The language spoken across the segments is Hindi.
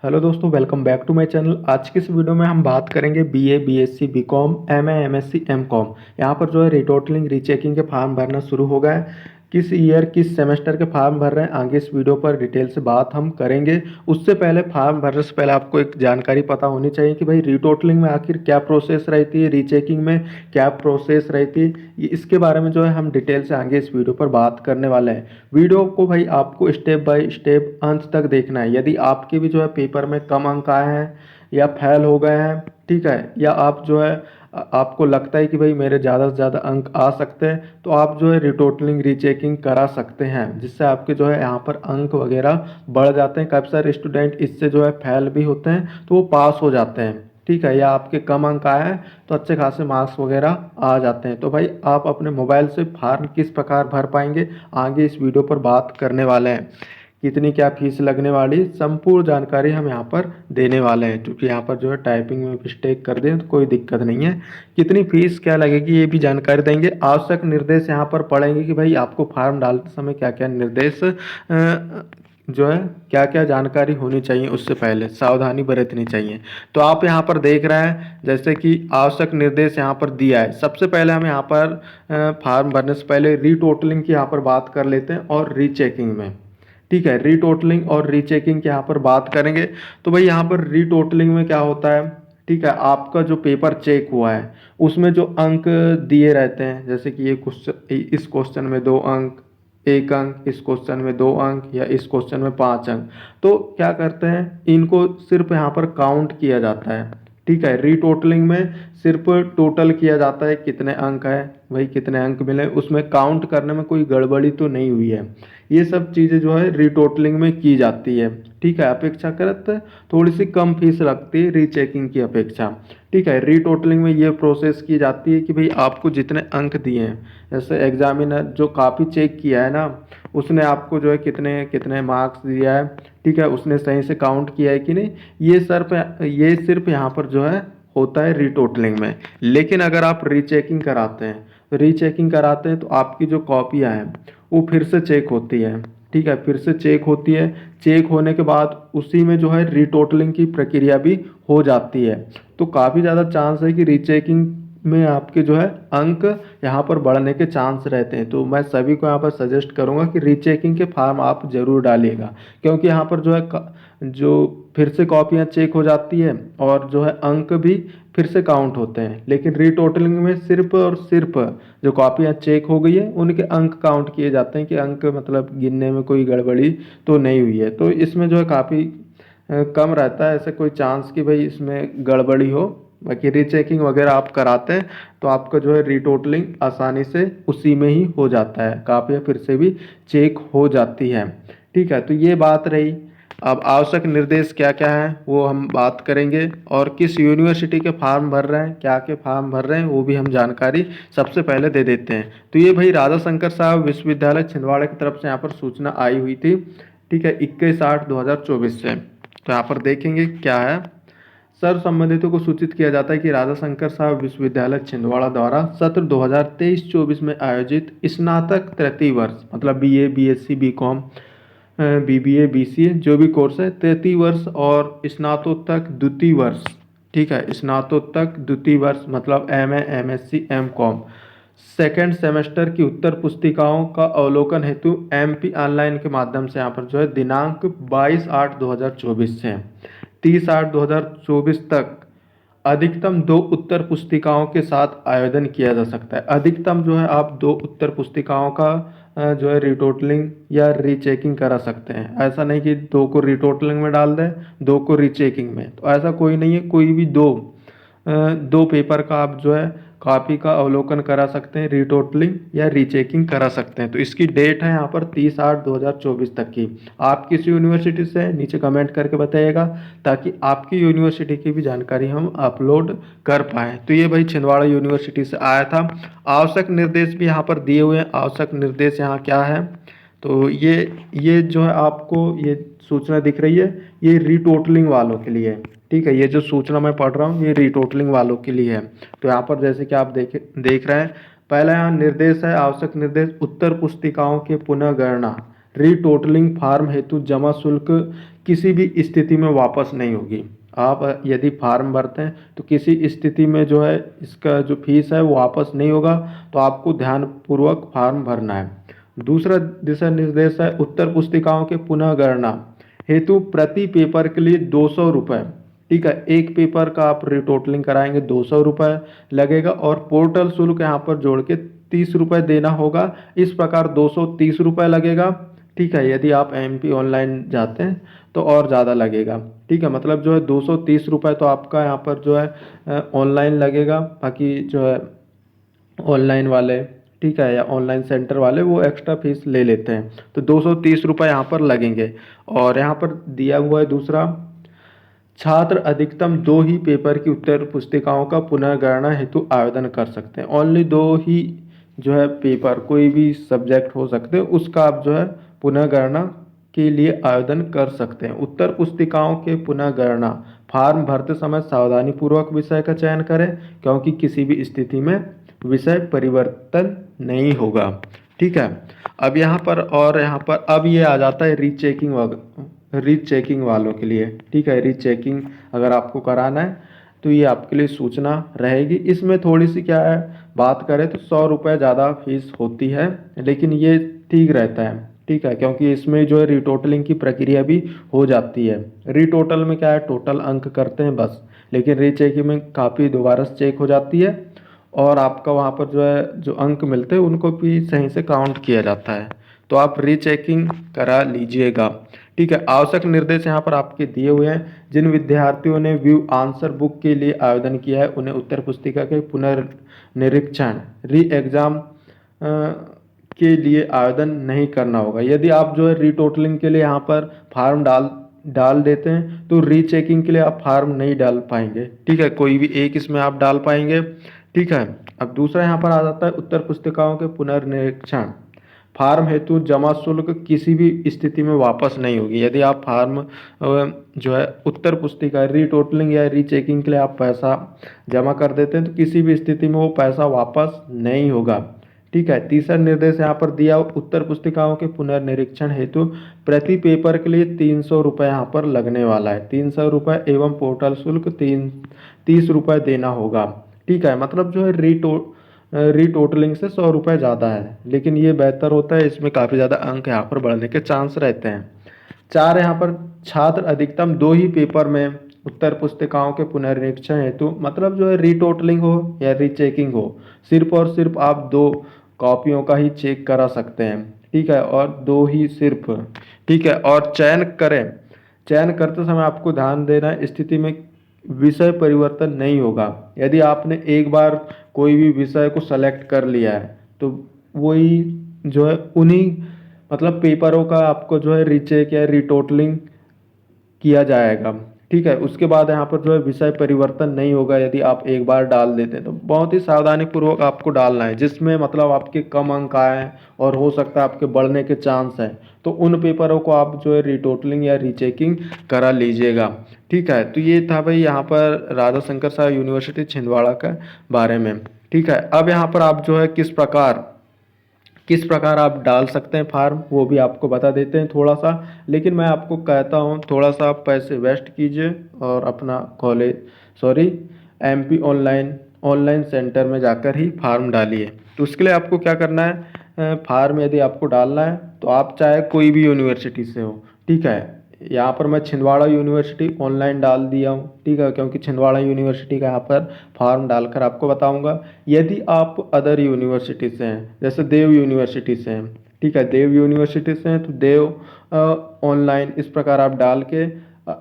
हेलो दोस्तों, welcome back to my channel. आज की इस वीडियो में हम बात करेंगे BA, BSc, BCom, MA, MSc, MCom. यहाँ पर जो है रिटोटलिंग, रीचेकिंग के फॉर्म भरना शुरू हो गया है। किस ईयर, किस सेमेस्टर के फॉर्म भर रहे हैं, आगे इस वीडियो पर डिटेल से बात हम करेंगे। उससे पहले फॉर्म भरने से पहले आपको एक जानकारी पता होनी चाहिए कि भाई रिटोटलिंग में आखिर क्या प्रोसेस रहती है, रीचेकिंग में क्या प्रोसेस रहती है। इसके बारे में जो है हम डिटेल से आगे इस वीडियो पर बात करने वाले हैं। वीडियो को भाई आपको स्टेप बाय स्टेप अंत तक देखना है। यदि आपके भी जो है पेपर में कम अंक आए हैं या फेल हो गए हैं, ठीक है, या आप जो है आपको लगता है कि भाई मेरे ज़्यादा से ज़्यादा अंक आ सकते हैं, तो आप जो है रिटोटलिंग, रीचेकिंग करा सकते हैं, जिससे आपके जो है यहाँ पर अंक वगैरह बढ़ जाते हैं। काफ़ी सारे स्टूडेंट इससे जो है फेल भी होते हैं तो वो पास हो जाते हैं, ठीक है, या आपके कम अंक आए हैं तो अच्छे खासे मार्क्स वगैरह आ जाते हैं। तो भाई आप अपने मोबाइल से फॉर्म किस प्रकार भर पाएंगे, आगे इस वीडियो पर बात करने वाले हैं। कितनी क्या फीस लगने वाली, संपूर्ण जानकारी हम यहाँ पर देने वाले हैं। क्योंकि यहाँ पर जो है टाइपिंग में मिस्टेक कर दें तो कोई दिक्कत नहीं है। कितनी फीस क्या लगेगी ये भी जानकारी देंगे। आवश्यक निर्देश यहाँ पर पढ़ेंगे कि भाई आपको फॉर्म डालते समय क्या क्या निर्देश जो है क्या क्या जानकारी होनी चाहिए, उससे पहले सावधानी बरतनी चाहिए। तो आप यहाँ पर देख रहे हैं जैसे कि आवश्यक निर्देश यहाँ पर दिया है। सबसे पहले हम यहाँ पर फॉर्म भरने से पहले रीटोटलिंग की यहाँ पर बात कर लेते हैं और रीचेकिंग में, ठीक है। रीटोटलिंग और रीचेकिंग की यहाँ पर बात करेंगे। तो भाई यहाँ पर रीटोटलिंग में क्या होता है, ठीक है, आपका जो पेपर चेक हुआ है उसमें जो अंक दिए रहते हैं, जैसे कि ये क्वेश्चन, इस क्वेश्चन में 2 अंक, 1 अंक, इस क्वेश्चन में 2 अंक या इस क्वेश्चन में 5 अंक। तो क्या करते हैं, इनको सिर्फ यहाँ पर काउंट किया जाता है, ठीक है। रीटोटलिंग में सिर्फ टोटल किया जाता है कितने अंक है, भाई कितने अंक मिले, उसमें काउंट करने में कोई गड़बड़ी तो नहीं हुई है। ये सब चीज़ें जो है रीटोटलिंग में की जाती है, ठीक है। अपेक्षाकृत थोड़ी सी कम फीस लगती है रीचेकिंग की अपेक्षा, ठीक है। रीटोटलिंग में ये प्रोसेस की जाती है कि भाई आपको जितने अंक दिए हैं, जैसे एग्जामिनर जो काफ़ी चेक किया है ना, उसने आपको जो है कितने कितने मार्क्स दिया है, ठीक है, उसने सही से काउंट किया है कि नहीं, ये सिर्फ यहाँ पर जो है होता है रीटोटलिंग में। लेकिन अगर आप रीचेकिंग कराते हैं, तो आपकी जो कॉपियाँ हैं वो फिर से चेक होती है, ठीक है, फिर से चेक होती है। चेक होने के बाद उसी में जो है रीटोटलिंग की प्रक्रिया भी हो जाती है। तो काफ़ी ज़्यादा चांस है कि रीचेकिंग में आपके जो है अंक यहाँ पर बढ़ने के चांस रहते हैं। तो मैं सभी को यहाँ पर सजेस्ट करूँगा कि रीचेकिंग के फॉर्म आप ज़रूर डालिएगा, क्योंकि यहाँ पर जो है जो फिर से कॉपियाँ चेक हो जाती है और जो है अंक भी फिर से काउंट होते हैं। लेकिन रीटोटलिंग में सिर्फ और सिर्फ जो कॉपियाँ चेक हो गई है उनके अंक काउंट किए जाते हैं, कि अंक मतलब गिनने में कोई गड़बड़ी तो नहीं हुई है। तो इसमें जो है काफ़ी कम रहता है ऐसे कोई चांस कि भाई इसमें गड़बड़ी हो। बाकी रीचेकिंग वगैरह आप कराते हैं तो आपका जो है रीटोटलिंग आसानी से उसी में ही हो जाता है, कापियाँ फिर से भी चेक हो जाती है, ठीक है। तो ये बात रही। अब आवश्यक निर्देश क्या क्या हैं वो हम बात करेंगे, और किस यूनिवर्सिटी के फॉर्म भर रहे हैं, क्या के फॉर्म भर रहे हैं, वो भी हम जानकारी सबसे पहले दे देते हैं। तो ये भाई राजा शंकर साहब विश्वविद्यालय छिंदवाड़ा की तरफ से यहाँ पर सूचना आई हुई थी, ठीक है, 21/8/2024 से। तो यहाँ पर देखेंगे क्या है। सर्व संबंधितों को सूचित किया जाता है कि राजा शंकर साहब विश्वविद्यालय छिंदवाड़ा द्वारा सत्र 2023-24 में आयोजित स्नातक तृतीय वर्ष, मतलब BA, BSc, BCom, BBA, BCA जो भी कोर्स है, तृतीय वर्ष और स्नातकोत्तर द्वितीय वर्ष, ठीक है, स्नातकोत्तर द्वितीय वर्ष मतलब MA, MSc, MCom, second semester की उत्तर पुस्तिकाओं का अवलोकन हेतु एमपी ऑनलाइन के माध्यम से यहाँ पर जो है दिनांक 22/8/2024 से 30/8/2024 तक अधिकतम 2 उत्तर पुस्तिकाओं के साथ आवेदन किया जा सकता है। अधिकतम जो है आप 2 उत्तर पुस्तिकाओं का जो है रिटोटलिंग या रीचेकिंग करा सकते हैं। ऐसा नहीं कि 2 को रिटोटलिंग में डाल दें, 2 को रीचेकिंग में, तो ऐसा कोई नहीं है। कोई भी दो पेपर का आप जो है कॉपी का अवलोकन करा सकते हैं, रिटोटलिंग या रीचेकिंग करा सकते हैं। तो इसकी डेट है यहाँ पर 30/8/2024 तक की। आप किस यूनिवर्सिटी से हैं नीचे कमेंट करके बताइएगा, ताकि आपकी यूनिवर्सिटी की भी जानकारी हम अपलोड कर पाएँ। तो ये भाई छिंदवाड़ा यूनिवर्सिटी से आया था। आवश्यक निर्देश भी यहाँ पर दिए हुए हैं। आवश्यक निर्देश यहाँ क्या है, तो ये जो है आपको ये सूचना दिख रही है, ये रीटोटलिंग वालों के लिए है, ठीक है। ये जो सूचना मैं पढ़ रहा हूँ ये रीटोटलिंग वालों के लिए है। तो यहाँ पर जैसे कि आप देख रहे हैं, पहला यहाँ निर्देश है, आवश्यक निर्देश, उत्तर पुस्तिकाओं के पुनः गणना, रीटोटलिंग फार्म हेतु जमा शुल्क किसी भी स्थिति में वापस नहीं होगी। आप यदि फार्म भरते हैं तो किसी स्थिति में जो है इसका जो फीस है वो वापस नहीं होगा, तो आपको ध्यानपूर्वक फार्म भरना है। दूसरा दिशा निर्देश है उत्तर पुस्तिकाओं के पुनः गणना हेतु प्रति पेपर के लिए 200 रुपये। ठीक है, एक पेपर का आप रिटोटलिंग कराएंगे 200 रुपये लगेगा और पोर्टल शुल्क यहाँ पर जोड़ के 30 रुपये देना होगा। इस प्रकार 230 रुपये लगेगा। ठीक है, यदि आप MP ऑनलाइन जाते हैं तो और ज़्यादा लगेगा। ठीक है, मतलब जो है 230 रुपये तो आपका यहाँ पर जो है ऑनलाइन लगेगा। बाकी जो है ऑनलाइन वाले, ठीक है, या ऑनलाइन सेंटर वाले वो एक्स्ट्रा फीस ले लेते हैं, तो 230 रुपये यहाँ पर लगेंगे। और यहाँ पर दिया हुआ है दूसरा, छात्र अधिकतम 2 ही पेपर की उत्तर पुस्तिकाओं का पुनर्गणना हेतु आवेदन कर सकते हैं। ओनली 2 ही जो है पेपर, कोई भी सब्जेक्ट हो सकते हैं, उसका आप जो है पुनर्गणना के लिए आवेदन कर सकते हैं। उत्तर पुस्तिकाओं के पुनर्गणना फार्म भरते समय सावधानीपूर्वक विषय का चयन करें, क्योंकि किसी भी स्थिति में विषय परिवर्तन नहीं होगा। ठीक है, अब यहाँ पर और यहाँ पर अब ये आ जाता है रीचेकिंग वालों के लिए। ठीक है, रीचेकिंग अगर आपको कराना है तो ये आपके लिए सूचना रहेगी। इसमें थोड़ी सी क्या है, बात करें तो 100 रुपये ज़्यादा फीस होती है, लेकिन ये ठीक रहता है। ठीक है, क्योंकि इसमें जो है रीटोटलिंग की प्रक्रिया भी हो जाती है। रीटोटल में क्या है, टोटल अंक करते हैं बस, लेकिन रीचेकिंग में काफ़ी दोबारा से चेक हो जाती है और आपका वहाँ पर जो है जो अंक मिलते हैं उनको भी सही से काउंट किया जाता है। तो आप रीचेकिंग करा लीजिएगा। ठीक है, आवश्यक निर्देश यहाँ पर आपके दिए हुए हैं। जिन विद्यार्थियों ने व्यू आंसर बुक के लिए आवेदन किया है उन्हें उत्तर पुस्तिका के पुनर्निरीक्षण री एग्ज़ाम के लिए आवेदन नहीं करना होगा। यदि आप जो है रीटोटलिंग के लिए यहाँ पर फार्म डाल देते हैं तो रीचेकिंग के लिए आप फार्म नहीं डाल पाएंगे। ठीक है, कोई भी एक इसमें आप डाल पाएंगे। ठीक है, अब दूसरा यहाँ पर आ जाता है उत्तर पुस्तिकाओं के पुनर्निरीक्षण फार्म हेतु जमा शुल्क किसी भी स्थिति में वापस नहीं होगी। यदि आप फार्म जो है उत्तर पुस्तिका रीटोटलिंग या रीचेकिंग के लिए आप पैसा जमा कर देते हैं तो किसी भी स्थिति में वो पैसा वापस नहीं होगा। ठीक है, तीसरा निर्देश यहाँ पर दिया, उत्तर पुस्तिकाओं के पुनर्निरीक्षण हेतु प्रति पेपर के लिए 300 रुपये यहाँ पर लगने वाला है। 300 रुपये एवं पोर्टल शुल्क 30 रुपये देना होगा। ठीक है, मतलब जो है रीटोटलिंग से 100 रुपये ज़्यादा है, लेकिन ये बेहतर होता है, इसमें काफ़ी ज़्यादा अंक यहाँ पर बढ़ने के चांस रहते हैं। 4 यहाँ पर छात्र अधिकतम 2 ही पेपर में उत्तर पुस्तिकाओं के पुनर्निरीक्षण हेतु, मतलब जो है रीटोटलिंग हो या रीचेकिंग हो, सिर्फ और सिर्फ आप 2 कॉपियों का ही चेक करा सकते हैं। ठीक है, और 2 ही सिर्फ। ठीक है, और चयन करते समय आपको ध्यान देना स्थिति में विषय परिवर्तन नहीं होगा। यदि आपने एक बार कोई भी विषय को सेलेक्ट कर लिया है तो वही जो है उन्हीं मतलब पेपरों का आपको जो है रीचेक या रीटोटलिंग किया जाएगा। ठीक है, उसके बाद यहाँ पर जो है विषय परिवर्तन नहीं होगा। यदि आप एक बार डाल देते हैं तो बहुत ही सावधानी पूर्वक आपको डालना है, जिसमें मतलब आपके कम अंक आए और हो सकता है आपके बढ़ने के चांस हैं, तो उन पेपरों को आप जो है रीटोटलिंग या रीचेकिंग करा लीजिएगा। ठीक है, तो ये था भाई यहाँ पर राजा शंकर साहब यूनिवर्सिटी छिंदवाड़ा के बारे में। ठीक है, अब यहाँ पर आप जो है किस प्रकार आप डाल सकते हैं फार्म, वो भी आपको बता देते हैं थोड़ा सा। लेकिन मैं आपको कहता हूँ थोड़ा सा आप पैसे वेस्ट कीजिए और अपना MP ऑनलाइन सेंटर में जाकर ही फार्म डालिए। तो उसके लिए आपको क्या करना है, फार्म यदि आपको डालना है तो आप चाहे कोई भी यूनिवर्सिटी से हो। ठीक है, यहाँ पर मैं छिंदवाड़ा यूनिवर्सिटी ऑनलाइन डाल दिया हूँ। ठीक है, क्योंकि छिंदवाड़ा यूनिवर्सिटी का यहाँ पर फॉर्म डालकर आपको बताऊँगा। यदि आप अदर यूनिवर्सिटी से हैं, जैसे देव यूनिवर्सिटी से हैं, ठीक है, देव यूनिवर्सिटी से हैं तो देव ऑनलाइन इस प्रकार आप डाल के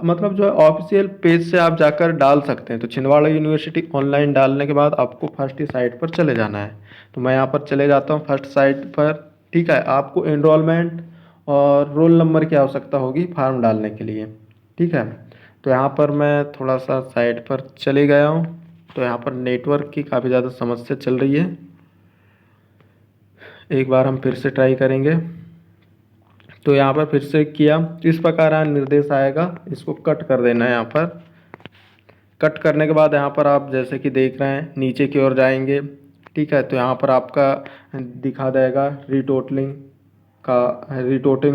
मतलब जो है ऑफिशियल पेज से आप जाकर डाल सकते हैं। तो छिंदवाड़ा यूनिवर्सिटी ऑनलाइन डालने के बाद आपको फर्स्ट ही साइट पर चले जाना है। तो मैं यहाँ पर चले जाता हूँ फर्स्ट साइट पर। ठीक है, आपको एनरोलमेंट और रोल नंबर की आवश्यकता होगी फार्म डालने के लिए। ठीक है, तो यहाँ पर मैं थोड़ा सा साइट पर चले गया हूँ। तो यहाँ पर नेटवर्क की काफ़ी ज़्यादा समस्या चल रही है, एक बार हम फिर से ट्राई करेंगे। तो यहाँ पर फिर से किया, इस प्रकार यहाँ निर्देश आएगा, इसको कट कर देना है। यहाँ पर कट करने के बाद यहाँ पर आप जैसे कि देख रहे हैं नीचे की ओर जाएंगे। ठीक है, तो यहाँ पर आपका दिखा देगा रीटोटलिंग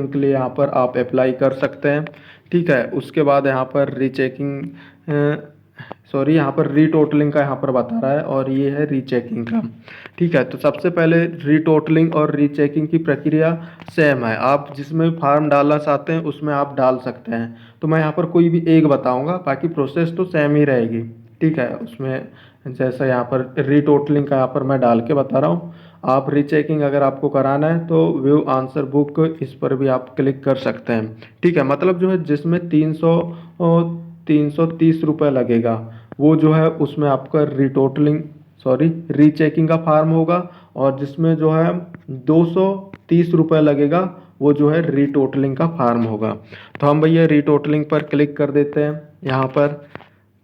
के लिए यहाँ पर आप अप्लाई कर सकते हैं। ठीक है। उसके बाद यहाँ पर रीचेकिंग, सॉरी यहाँ पर रीटोटलिंग का यहाँ पर बता रहा है और ये है रीचेकिंग का। ठीक है, तो सबसे पहले रीटोटलिंग और रीचेकिंग की प्रक्रिया सेम है। आप जिसमें फॉर्म डालना चाहते हैं उसमें आप डाल सकते हैं। तो मैं यहाँ पर कोई भी एक बताऊँगा, बाकी प्रोसेस तो सेम ही रहेगी। ठीक है, उसमें जैसा यहाँ पर रीटोटलिंग का यहाँ पर मैं डाल के बता रहा हूँ। आप रीचेकिंग अगर आपको कराना है तो व्यू आंसर बुक, इस पर भी आप क्लिक कर सकते हैं। ठीक है, मतलब जो है जिसमें 330 रुपये लगेगा वो जो है उसमें आपका रीटोटलिंग, सॉरी रीचेकिंग का फार्म होगा। और जिसमें जो है 230 रुपये लगेगा वो जो है रीटोटलिंग का फार्म होगा। तो हम भैया रीटोटलिंग पर क्लिक कर देते हैं यहाँ पर।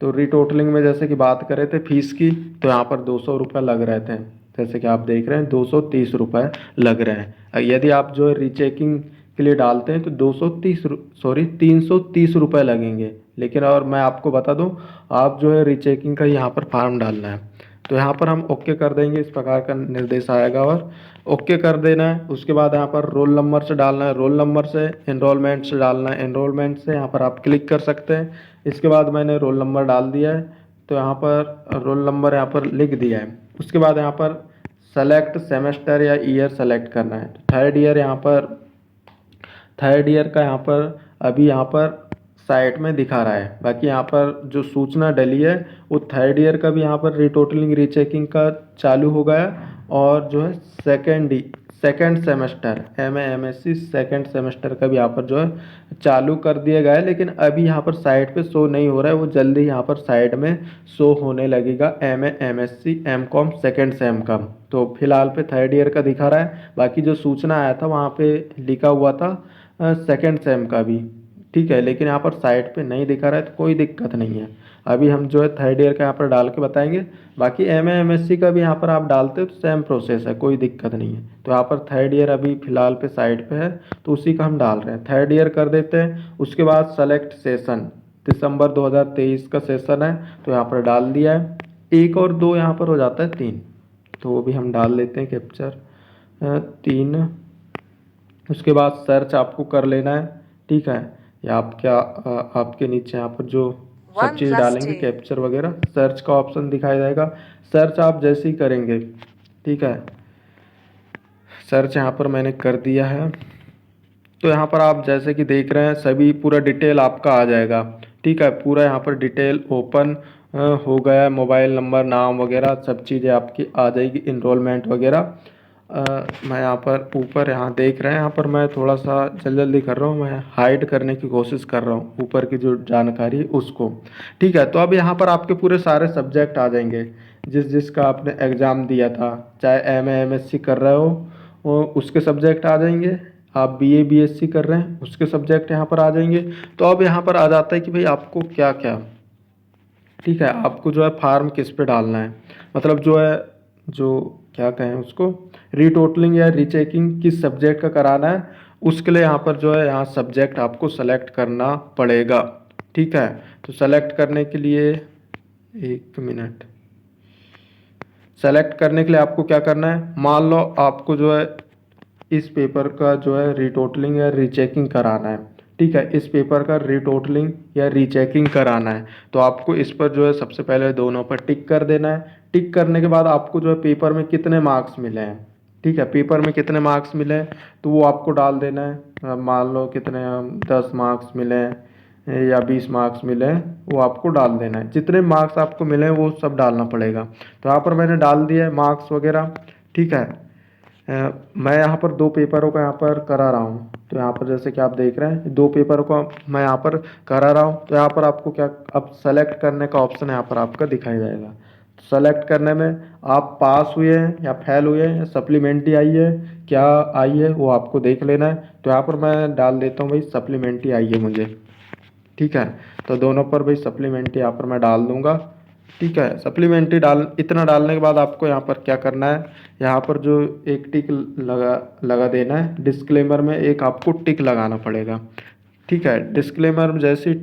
तो रीटोटलिंग में जैसे कि बात करें थे फीस की, तो यहाँ पर 200 रुपये लग रहे थे। जैसे कि आप देख रहे हैं 230 रुपये लग रहे हैं। यदि आप जो है रीचेकिंग के लिए डालते हैं तो 330 रुपये लगेंगे। लेकिन और मैं आपको बता दूं, आप जो है रीचेकिंग का यहाँ पर फॉर्म डालना है। तो यहाँ पर हम ओके कर देंगे, इस प्रकार का निर्देश आएगा और ओके कर देना है। उसके बाद यहाँ पर रोल नंबर से डालना है, रोल नंबर से एनरोलमेंट से डालना है, एनरोलमेंट से यहाँ पर आप क्लिक कर सकते हैं। इसके बाद मैंने रोल नंबर डाल दिया है, तो यहाँ पर रोल नंबर यहाँ पर लिख दिया है। उसके बाद यहाँ पर सेलेक्ट सेमेस्टर या ईयर सेलेक्ट करना है। तो थर्ड ईयर यहाँ पर, थर्ड ईयर का यहाँ पर अभी यहाँ पर साइट में दिखा रहा है। बाकी यहाँ पर जो सूचना डली है वो थर्ड ईयर का भी यहाँ पर रीटोटलिंग रीचेकिंग का चालू हो गया है। और जो है second semester MA MSc second semester का भी यहाँ पर जो है चालू कर दिया गया है। लेकिन अभी यहाँ पर साइट पे शो नहीं हो रहा है, वो जल्दी यहाँ पर साइट में शो होने लगेगा MA MSc M.Com second same का। तो फिलहाल पे थर्ड ईयर का दिखा रहा है। बाकी जो सूचना आया था वहाँ पे लिखा हुआ था सेकेंड सेम का भी। ठीक है, लेकिन यहाँ पर साइट पे नहीं दिखा रहा है, तो कोई दिक्कत नहीं है। अभी हम जो है थर्ड ईयर का यहाँ पर डाल के बताएंगे। बाकी MA MSc का भी यहाँ पर आप डालते हो तो सेम प्रोसेस है, कोई दिक्कत नहीं है। तो यहाँ पर थर्ड ईयर अभी फ़िलहाल पे साइट पे है, तो उसी का हम डाल रहे हैं। थर्ड ईयर कर देते हैं। उसके बाद सेलेक्ट सेशन, दिसंबर 2023 का सेशन है, तो यहाँ पर डाल दिया है। 1 और 2 यहाँ पर हो जाता है 3, तो वो भी हम डाल लेते हैं कैप्चर 3। उसके बाद सर्च आपको कर लेना है। ठीक है, या आप क्या आपके नीचे यहाँ पर जो सब चीज़ डालेंगे कैप्चर वगैरह, सर्च का ऑप्शन दिखाई देगा। सर्च आप जैसे ही करेंगे, ठीक है, सर्च यहाँ पर मैंने कर दिया है। तो यहाँ पर आप जैसे कि देख रहे हैं सभी पूरा डिटेल आपका आ जाएगा। ठीक है, पूरा यहाँ पर डिटेल ओपन हो गया है। मोबाइल नंबर, नाम वगैरह सब चीज़ें आपकी आ जाएगी, इनरोलमेंट वगैरह। मैं यहाँ पर ऊपर यहाँ देख रहे हैं, यहाँ पर मैं थोड़ा सा जल्दी कर रहा हूँ, मैं हाइड करने की कोशिश कर रहा हूँ ऊपर की जो जानकारी उसको। ठीक है, तो अब यहाँ पर आपके पूरे सारे सब्जेक्ट आ जाएंगे जिसका आपने एग्ज़ाम दिया था। चाहे MA MSc कर रहे हो वो उसके सब्जेक्ट आ जाएंगे, आप BA BSc कर रहे हैं उसके सब्जेक्ट यहाँ पर आ जाएंगे। तो अब यहाँ पर आ जाता है कि भाई आपको क्या क्या, ठीक है, आपको जो है फार्म किस पे डालना है, मतलब जो है जो क्या कहें उसको, रीटोटलिंग या रीचेकिंग किस सब्जेक्ट का कराना है, उसके लिए यहाँ पर जो है यहाँ सब्जेक्ट आपको सेलेक्ट करना पड़ेगा। ठीक है, तो सेलेक्ट करने के लिए 1 मिनट, सेलेक्ट करने के लिए आपको क्या करना है, मान लो आपको जो है इस पेपर का जो है रीटोटलिंग या रीचेकिंग कराना है। ठीक है, इस पेपर का रीटोटलिंग या रीचेकिंग कराना है, तो आपको इस पर जो है सबसे पहले दोनों पर टिक कर देना है। टिक करने के बाद आपको जो है पेपर में कितने मार्क्स मिले हैं, ठीक है, पेपर में कितने मार्क्स मिले हैं तो वो आपको डाल देना है। मान लो कितने 10 मार्क्स मिले हैं या 20 मार्क्स मिले हैं, वो आपको डाल देना है। जितने मार्क्स आपको मिले हैं वो सब डालना पड़ेगा। तो यहाँ पर मैंने डाल दिया है मार्क्स वगैरह। ठीक है, मैं यहाँ पर 2 पेपरों का यहाँ पर करा रहा हूँ। तो यहाँ पर जैसे कि आप देख रहे हैं 2 पेपरों को मैं यहाँ पर करा रहा हूँ। तो यहाँ पर आपको क्या, अब सेलेक्ट करने का ऑप्शन यहाँ पर आपका दिखाई जाएगा। तो सेलेक्ट करने में आप पास हुए हैं या फेल हुए हैं या सप्लीमेंट्री आई है क्या आई है वो आपको देख लेना है। तो यहाँ पर मैं डाल देता हूँ भाई सप्लीमेंट्री आई है मुझे। ठीक है, तो दोनों पर भाई सप्लीमेंट्री यहाँ पर मैं डाल दूँगा। ठीक है, सप्लीमेंट्री इतना डालने के बाद आपको यहाँ पर क्या करना है, यहाँ पर जो एक टिक लगा देना है। डिस्क्लेमर में एक आपको टिक लगाना पड़ेगा। ठीक है, डिस्क्लेमर में जैसे ही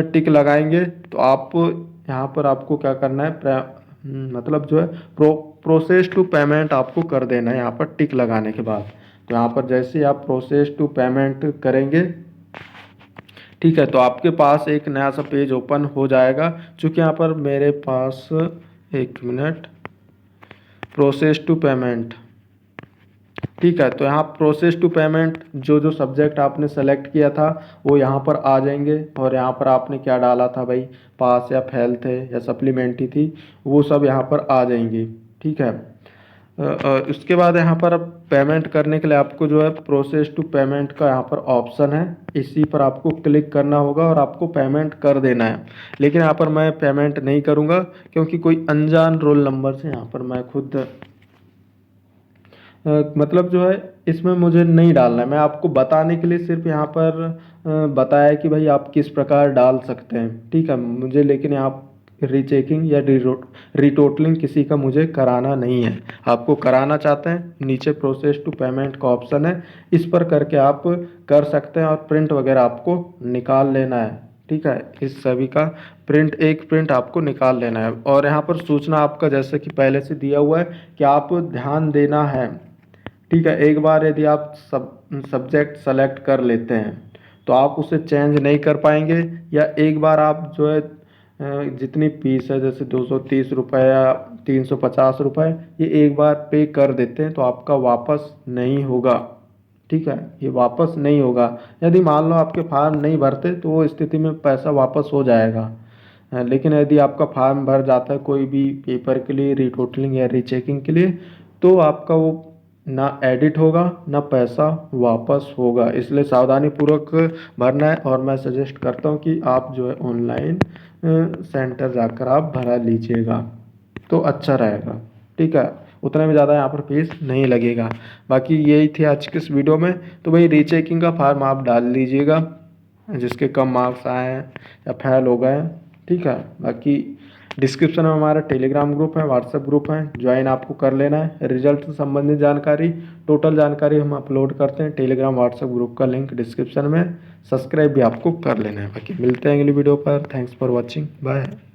टिक लगाएंगे तो आप यहाँ पर आपको क्या करना है, मतलब जो है प्रोसेस टू पेमेंट आपको कर देना है यहाँ पर टिक लगाने के बाद। तो यहाँ पर जैसे ही आप प्रोसेस टू पेमेंट करेंगे, ठीक है, तो आपके पास एक नया सा पेज ओपन हो जाएगा। चूँकि यहाँ पर मेरे पास, एक मिनट, प्रोसेस टू पेमेंट, ठीक है, तो यहाँ प्रोसेस टू पेमेंट जो जो सब्जेक्ट आपने सेलेक्ट किया था वो यहाँ पर आ जाएंगे। और यहाँ पर आपने क्या डाला था भाई, पास या फेल थे या सप्लीमेंट्री थी, वो सब यहाँ पर आ जाएंगी। ठीक है, उसके बाद यहाँ पर अब पेमेंट करने के लिए आपको जो है प्रोसेस टू पेमेंट का यहाँ पर ऑप्शन है, इसी पर आपको क्लिक करना होगा और आपको पेमेंट कर देना है। लेकिन यहाँ पर मैं पेमेंट नहीं करूँगा, क्योंकि कोई अनजान रोल नंबर से यहाँ पर मैं खुद मतलब जो है इसमें मुझे नहीं डालना है। मैं आपको बताने के लिए सिर्फ यहाँ पर बताया कि भाई आप किस प्रकार डाल सकते हैं। ठीक है, मुझे लेकिन यहाँ रीचेकिंग या रीटोटलिंग किसी का मुझे कराना नहीं है। आपको कराना चाहते हैं, नीचे प्रोसेस टू पेमेंट का ऑप्शन है, इस पर करके आप कर सकते हैं और प्रिंट वगैरह आपको निकाल लेना है। ठीक है, इस सभी का प्रिंट, एक प्रिंट आपको निकाल लेना है। और यहाँ पर सूचना आपका जैसे कि पहले से दिया हुआ है कि आप ध्यान देना है। ठीक है, एक बार यदि आप सब्जेक्ट सेलेक्ट कर लेते हैं तो आप उसे चेंज नहीं कर पाएंगे, या एक बार आप जो है जितनी फीस है जैसे 230 रुपये या 350 रुपये, ये एक बार पे कर देते हैं तो आपका वापस नहीं होगा। ठीक है, ये वापस नहीं होगा। यदि मान लो आपके फार्म नहीं भरते तो वो स्थिति में पैसा वापस हो जाएगा। लेकिन यदि आपका फार्म भर जाता है कोई भी पेपर के लिए, रीटोटलिंग या रीचेकिंग के लिए, तो आपका वो ना एडिट होगा ना पैसा वापस होगा। इसलिए सावधानी पूर्वक भरना है। और मैं सजेस्ट करता हूँ कि आप जो है ऑनलाइन सेंटर जाकर आप भरा लीजिएगा तो अच्छा रहेगा। ठीक है, उतने में ज़्यादा यहाँ पर फीस नहीं लगेगा। बाकी यही थी आज की इस वीडियो में। तो भाई रीचेकिंग का फॉर्म आप डाल लीजिएगा जिसके कम मार्क्स आए हैं या फेल हो गए हैं। ठीक है, बाकी डिस्क्रिप्शन में हमारा टेलीग्राम ग्रुप है, व्हाट्सएप ग्रुप है, ज्वाइन आपको कर लेना है। रिजल्ट से संबंधित जानकारी, टोटल जानकारी हम अपलोड करते हैं। टेलीग्राम व्हाट्सएप ग्रुप का लिंक डिस्क्रिप्शन में, सब्सक्राइब भी आपको कर लेना है। बाकी मिलते हैं अगली वीडियो पर। Thanks for watching, bye.